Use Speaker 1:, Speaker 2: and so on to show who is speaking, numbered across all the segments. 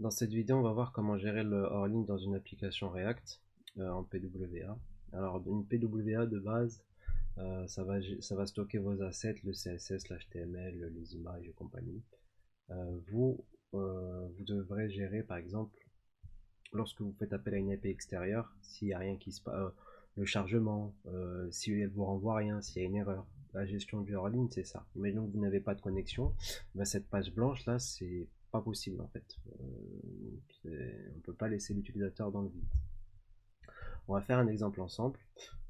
Speaker 1: Dans cette vidéo, on va voir comment gérer le hors-ligne dans une application React en PWA. Alors, une PWA de base, ça va stocker vos assets, le CSS, l'HTML, les images et compagnie. Vous devrez gérer, par exemple, lorsque vous faites appel à une API extérieure, s'il n'y a rien qui se passe, le chargement, si elle vous renvoie rien, s'il y a une erreur. La gestion du hors-ligne, c'est ça. Imaginons que vous n'avez pas de connexion, ben cette page blanche là, c'est pas possible en fait. On peut pas laisser l'utilisateur dans le vide. On va faire un exemple ensemble.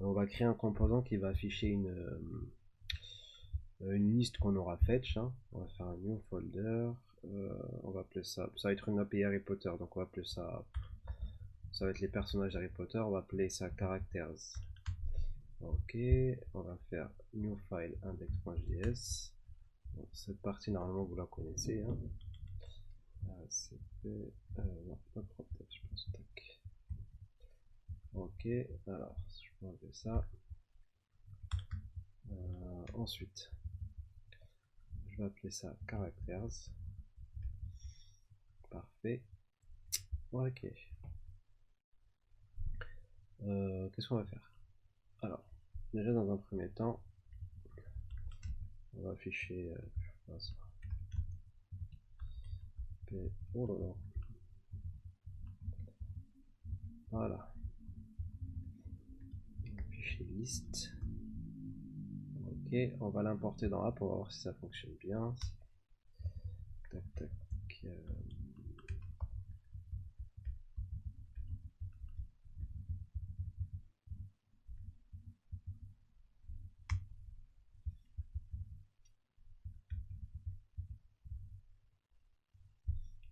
Speaker 1: On va créer un composant qui va afficher une liste qu'on aura fetch. Hein. On va faire un new folder. On va appeler ça. Ça va être une API Harry Potter, donc on va appeler ça. Ça va être les personnages Harry Potter. On va appeler ça characters. Ok, on va faire new file index.js. Bon, cette partie normalement vous la connaissez. Hein. Non, pas protect, je pense. Tac. Ok, alors je peux enlever ça. Ensuite, je vais appeler ça characters. Parfait. Ok. Qu'est-ce qu'on va faire? Alors, déjà dans un premier temps, on va afficher. Oh là là. Voilà. Afficher liste. Ok, on va l'importer dans App, on va voir si ça fonctionne bien. Tac tac.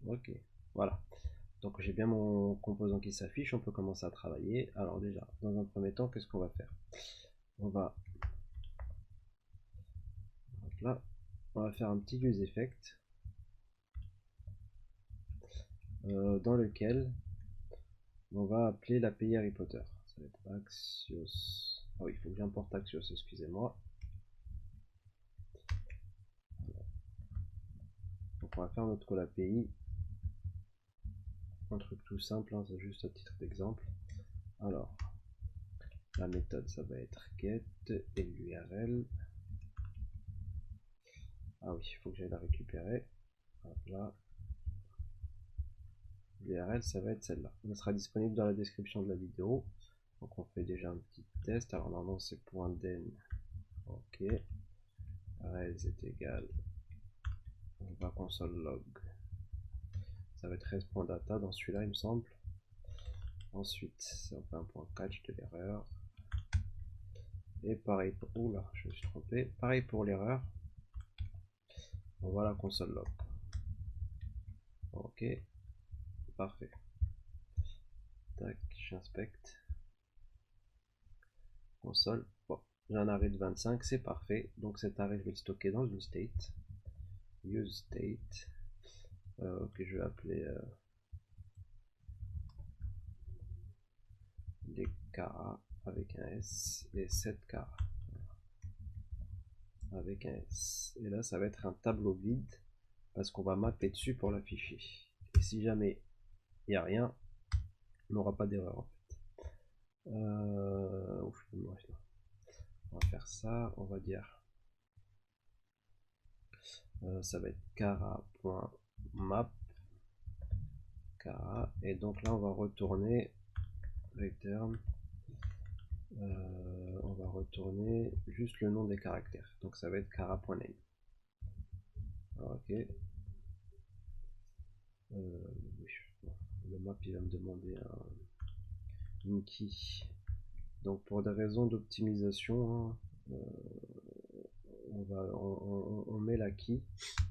Speaker 1: Ok, voilà. Donc j'ai bien mon composant qui s'affiche, on peut commencer à travailler. Alors déjà, dans un premier temps, qu'est-ce qu'on va faire? On va là, on va faire un petit use effect dans lequel on va appeler l'API Harry Potter. Ça va être Axios. Ah oui, il faut que j'importe Axios, excusez-moi. Donc on va faire notre call API. Un truc tout simple, hein, c'est juste à titre d'exemple. Alors, la méthode, ça va être get et l'URL. Ah oui, il faut que j'aille la récupérer. Hop là. L'URL, ça va être celle-là. Elle sera disponible dans la description de la vidéo. Donc on fait déjà un petit test. Alors normalement c'est .den. Ok. Res est égal. On va console log. Ça va être res.data dans celui-là il me semble. Ensuite, on fait un point catch de l'erreur. Et pareil pour. Oula, je me suis trompé. Pareil pour l'erreur. On va la console log. Ok. Parfait. Tac, j'inspecte. Console. Bon, j'ai un arrêt de 25, c'est parfait. Donc cet arrêt, je vais le stocker dans une state. Use state. Que je vais appeler les Kara avec un S et 7 Kara avec un S. Et là, ça va être un tableau vide parce qu'on va mapper dessus pour l'afficher. Et si jamais il n'y a rien, on n'aura pas d'erreur en fait. On va faire ça, on va dire ça va être kara.map kara et donc là on va retourner return on va retourner juste le nom des caractères, donc ça va être kara.name. Ok, le map il va me demander une key, donc pour des raisons d'optimisation, hein, on met la key,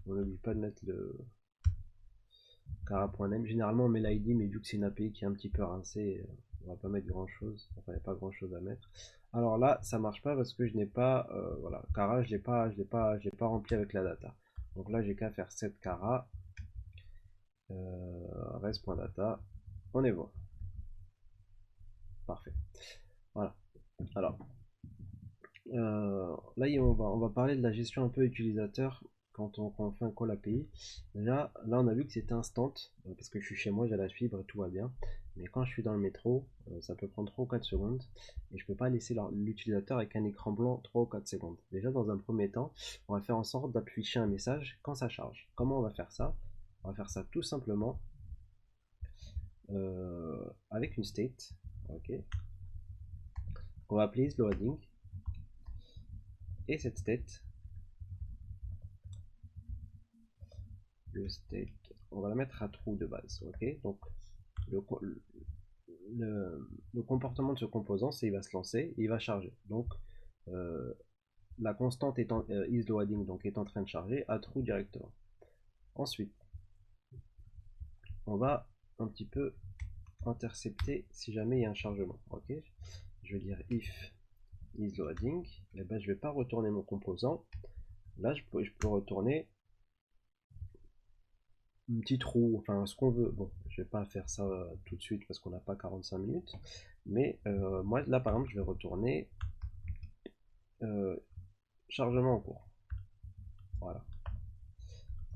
Speaker 1: on n'oublie pas de mettre le kara.name. Généralement on met l'ID, mais vu que c'est une API qui est un petit peu rincée, on va pas mettre grand chose, enfin il n'y a pas grand chose à mettre. Alors là ça marche pas parce que je n'ai pas voilà, Kara je l'ai pas rempli avec la data, donc là j'ai qu'à faire set Kara res.data, on est bon, parfait. Voilà, alors là on va parler de la gestion un peu utilisateur quand on fait un call API, déjà là on a vu que c'était instant, parce que je suis chez moi, j'ai la fibre et tout va bien. Mais quand je suis dans le métro, ça peut prendre 3 ou 4 secondes et je peux pas laisser l'utilisateur avec un écran blanc 3 ou 4 secondes. Déjà dans un premier temps, on va faire en sorte d'afficher un message quand ça charge. Comment on va faire ça? On va faire ça tout simplement avec une state, ok, on va appeler isLoading, et cette state, on va la mettre à true de base, ok. Donc le, le comportement de ce composant, c'est il va se lancer et il va charger. Donc la constante étant isLoading, donc est en train de charger à true directement. Ensuite, on va un petit peu intercepter si jamais il y a un chargement, ok. Je vais dire if isLoading, et ben je vais pas retourner mon composant. Là je peux retourner un petit trou, enfin ce qu'on veut. Bon, je vais pas faire ça tout de suite parce qu'on n'a pas 45 minutes, mais moi là par exemple je vais retourner chargement en cours, voilà.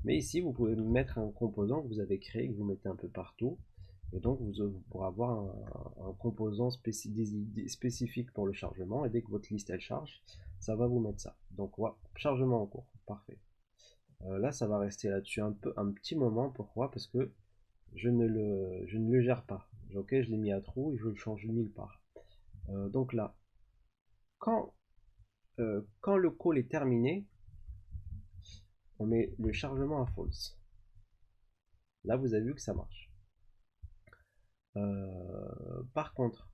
Speaker 1: Mais ici vous pouvez mettre un composant que vous avez créé, que vous mettez un peu partout, et donc vous pourrez avoir un composant spécifique pour le chargement, et dès que votre liste elle charge, ça va vous mettre ça. Donc voilà, chargement en cours, parfait. Là ça va rester là-dessus un petit moment. Pourquoi? Parce que je ne le gère pas. Ok, je l'ai mis à trou et je le change nulle part. Donc là, quand le call est terminé, on met le chargement à false. Là, vous avez vu que ça marche. Par contre,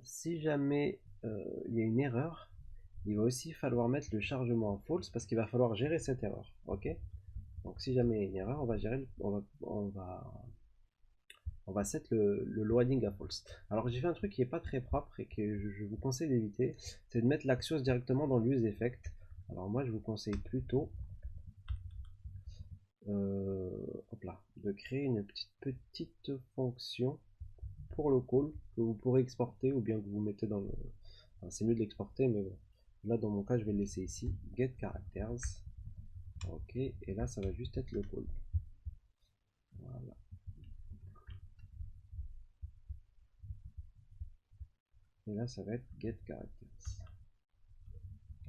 Speaker 1: si jamais il y a une erreur, il va aussi falloir mettre le chargement en false parce qu'il va falloir gérer cette erreur. Ok. Donc si jamais il y a une erreur, on va gérer, on va set le loading à false. Alors j'ai fait un truc qui est pas très propre et que je vous conseille d'éviter, c'est de mettre l'Axios directement dans l'use effect. Alors moi je vous conseille plutôt hop là, de créer une petite fonction pour le call que vous pourrez exporter ou bien que vous mettez dans le... Enfin, c'est mieux de l'exporter, mais bon. Là dans mon cas je vais le laisser ici, get characters. Ok, et là ça va juste être le call. Voilà. Et là ça va être get characters.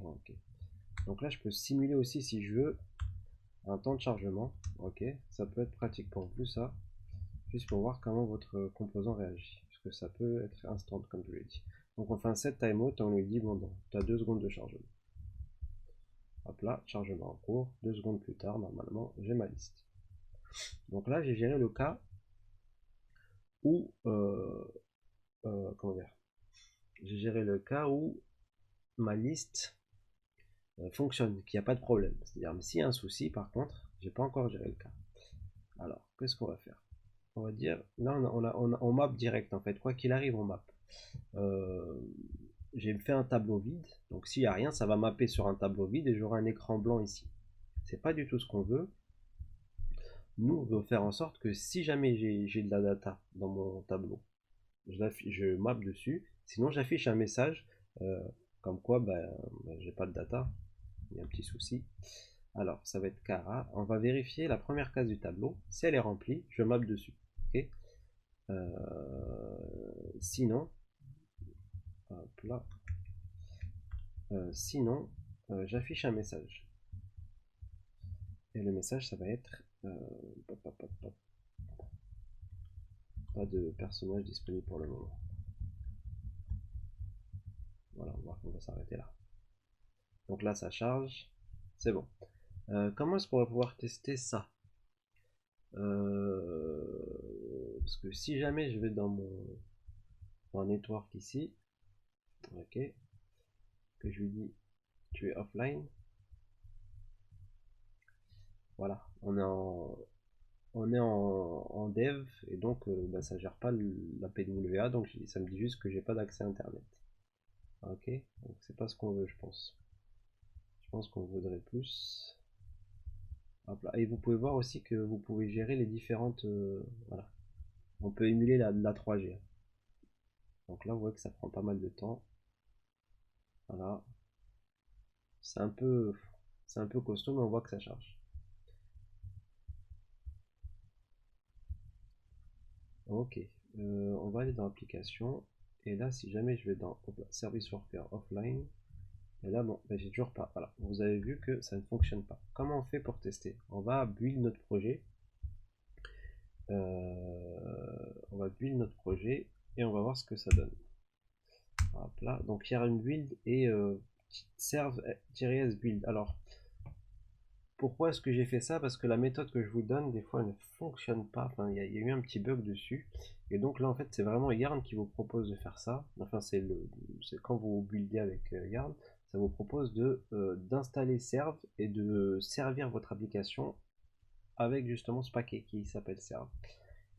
Speaker 1: Ok. Donc là je peux simuler aussi si je veux un temps de chargement. Ok, ça peut être pratique pour vous ça, juste pour voir comment votre composant réagit, parce que ça peut être instant comme je l'ai dit. Donc on fait un set timeout et on lui dit bon, tu as 2 secondes de chargement. Hop là, chargement en cours, 2 secondes plus tard, normalement j'ai ma liste. Donc là j'ai géré le cas où comment dire, j'ai géré le cas où ma liste fonctionne, qu'il n'y a pas de problème. C'est-à-dire s'il y a un souci par contre, j'ai pas encore géré le cas. Alors qu'est-ce qu'on va faire? On va dire, là on map direct en fait, quoi qu'il arrive on map. J'ai fait un tableau vide, donc s'il n'y a rien ça va mapper sur un tableau vide et j'aurai un écran blanc ici. C'est pas du tout ce qu'on veut. Nous on veut faire en sorte que si jamais j'ai de la data dans mon tableau, je map dessus, sinon j'affiche un message comme quoi j'ai pas de data, il y a un petit souci. Alors ça va être Cara, on va vérifier la première case du tableau, si elle est remplie, je map dessus. Okay. Sinon, hop là, sinon j'affiche un message. Et le message ça va être pas de personnage disponible pour le moment. Voilà, on va s'arrêter là. Donc là ça charge, c'est bon. Comment est-ce qu'on va pouvoir tester ça? Parce que si jamais je vais dans mon network ici, ok, que je lui dis tu es offline, voilà, on est en dev et donc ça gère pas la PWA, donc ça me dit juste que j'ai pas d'accès internet. Ok, donc c'est pas ce qu'on veut, je pense. Je pense qu'on voudrait plus. Hop là. Et vous pouvez voir aussi que vous pouvez gérer les différentes. Voilà. On peut émuler la 3G. Donc là, vous voyez que ça prend pas mal de temps. Voilà. C'est un peu. C'est un peu costaud, mais on voit que ça charge. Ok, on va aller dans application. Et là, si jamais je vais dans Service Worker Offline, et là, bon, ben, j'ai toujours pas. Voilà, vous avez vu que ça ne fonctionne pas. Comment on fait pour tester? On va build notre projet. On va build notre projet et on va voir ce que ça donne. Hop là, donc il y a une build et serve-s build. Alors, pourquoi est-ce que j'ai fait ça? Parce que la méthode que je vous donne, des fois, elle ne fonctionne pas. Enfin, il y a eu un petit bug dessus. Et donc là, en fait, c'est vraiment Yarn qui vous propose de faire ça. Enfin, c'est quand vous buildez avec Yarn, ça vous propose d'installer Serve et de servir votre application avec justement ce paquet qui s'appelle Serve.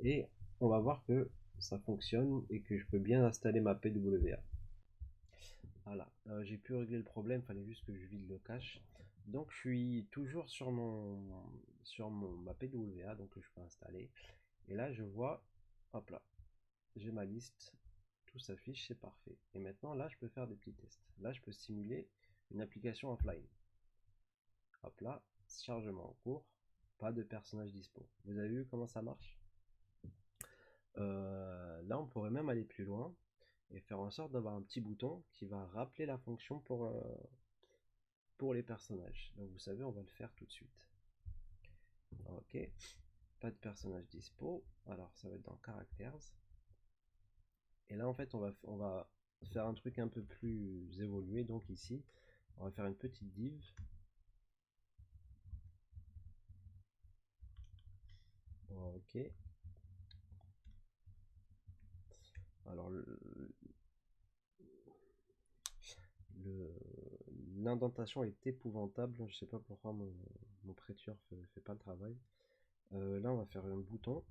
Speaker 1: Et on va voir que ça fonctionne et que je peux bien installer ma PWA. Voilà, j'ai pu régler le problème, il fallait juste que je vide le cache. Donc je suis toujours ma PWA, donc que je peux installer. Et là je vois, hop là, j'ai ma liste, tout s'affiche, c'est parfait. Et maintenant là je peux faire des petits tests. Là je peux simuler une application offline. Hop là, chargement en cours, pas de personnage dispo. Vous avez vu comment ça marche? Là on pourrait même aller plus loin et faire en sorte d'avoir un petit bouton qui va rappeler la fonction pour les personnages. Donc vous savez, on va le faire tout de suite. Ok, pas de personnage dispo. Alors ça va être dans Characters. Et là en fait on va faire un truc un peu plus évolué. Donc ici, on va faire une petite div. Ok. Alors l'indentation est épouvantable. Je sais pas pourquoi mon prêteur fait pas le travail. Là on va faire un bouton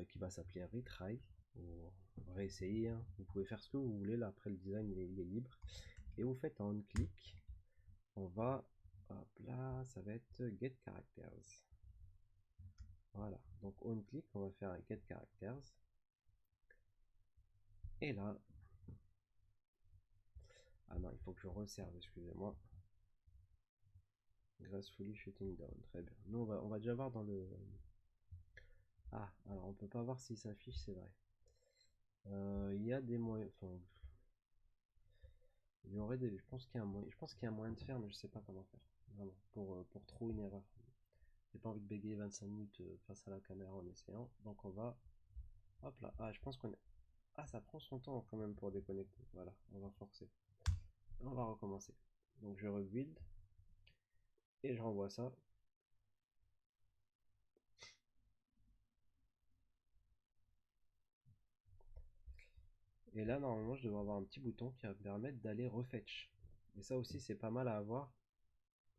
Speaker 1: qui va s'appeler retry ou réessayer, hein. Vous pouvez faire ce que vous voulez là, après le design il est libre, et vous faites un clic, on va, hop là, ça va être get characters. Voilà, donc on click, on va faire un get characters, et là, ah non, il faut que je resserve, excusez-moi. Gracefully shutting down, très bien. Nous on va déjà voir dans le, ah, alors on peut pas voir si ça affiche, c'est vrai. Il y a des moyens, enfin, il y aurait des, je pense qu'il y a un moyen, de faire, mais je sais pas comment faire, vraiment, pour trouver une erreur. J'ai pas envie de bégayer 25 minutes face à la caméra en essayant, donc on va, hop là, ah je pense qu'on est, ah ça prend son temps quand même pour déconnecter, voilà, on va forcer, on va recommencer. Donc je rebuild et je renvoie ça. Et là normalement je devrais avoir un petit bouton qui va me permettre d'aller refetch. Et ça aussi c'est pas mal à avoir.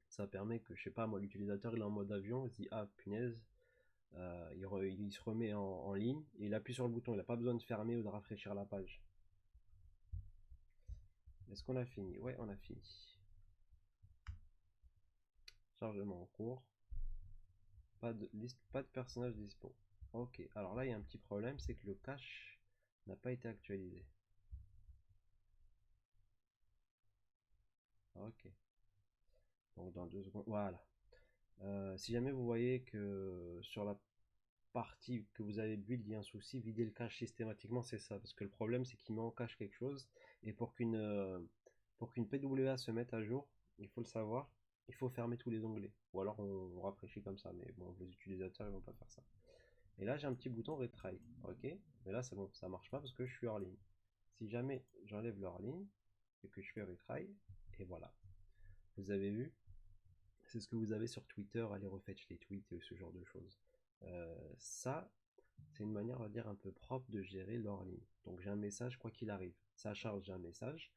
Speaker 1: Ça permet que, je sais pas moi, l'utilisateur il est en mode avion, il se dit ah punaise, il se remet en ligne, et il appuie sur le bouton, il n'a pas besoin de fermer ou de rafraîchir la page. Est-ce qu'on a fini? Ouais, on a fini. Chargement en cours. Pas de liste, pas de personnage dispo. Ok, alors là il y a un petit problème, c'est que le cache n'a pas été actualisé. Ok, donc dans 2 secondes, voilà. Si jamais vous voyez que sur la partie que vous avez build, il y a un souci, vider le cache systématiquement, c'est ça. Parce que le problème, c'est qu'il met en cache quelque chose. Et pour qu'une PWA se mette à jour, il faut le savoir, il faut fermer tous les onglets. Ou alors on rafraîchit comme ça. Mais bon, les utilisateurs, ils vont pas faire ça. Et là, j'ai un petit bouton retry. Ok, mais là, c'est bon, ça marche pas parce que je suis hors ligne. Si jamais j'enlève le hors ligne et que je fais retry, et voilà. Vous avez vu, c'est ce que vous avez sur Twitter, allez refetch les tweets et ce genre de choses. Ça, c'est une manière, on va dire, un peu propre de gérer leur ligne. Donc j'ai un message, quoi qu'il arrive. Ça charge, j'ai un message.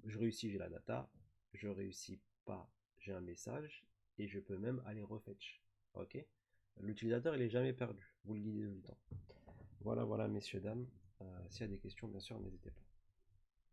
Speaker 1: Je réussis, j'ai la data. Je réussis pas, j'ai un message. Et je peux même aller refetch. Ok. L'utilisateur, il est jamais perdu. Vous le guidez tout le temps. Voilà, voilà, messieurs, dames. S'il y a des questions, bien sûr, n'hésitez pas.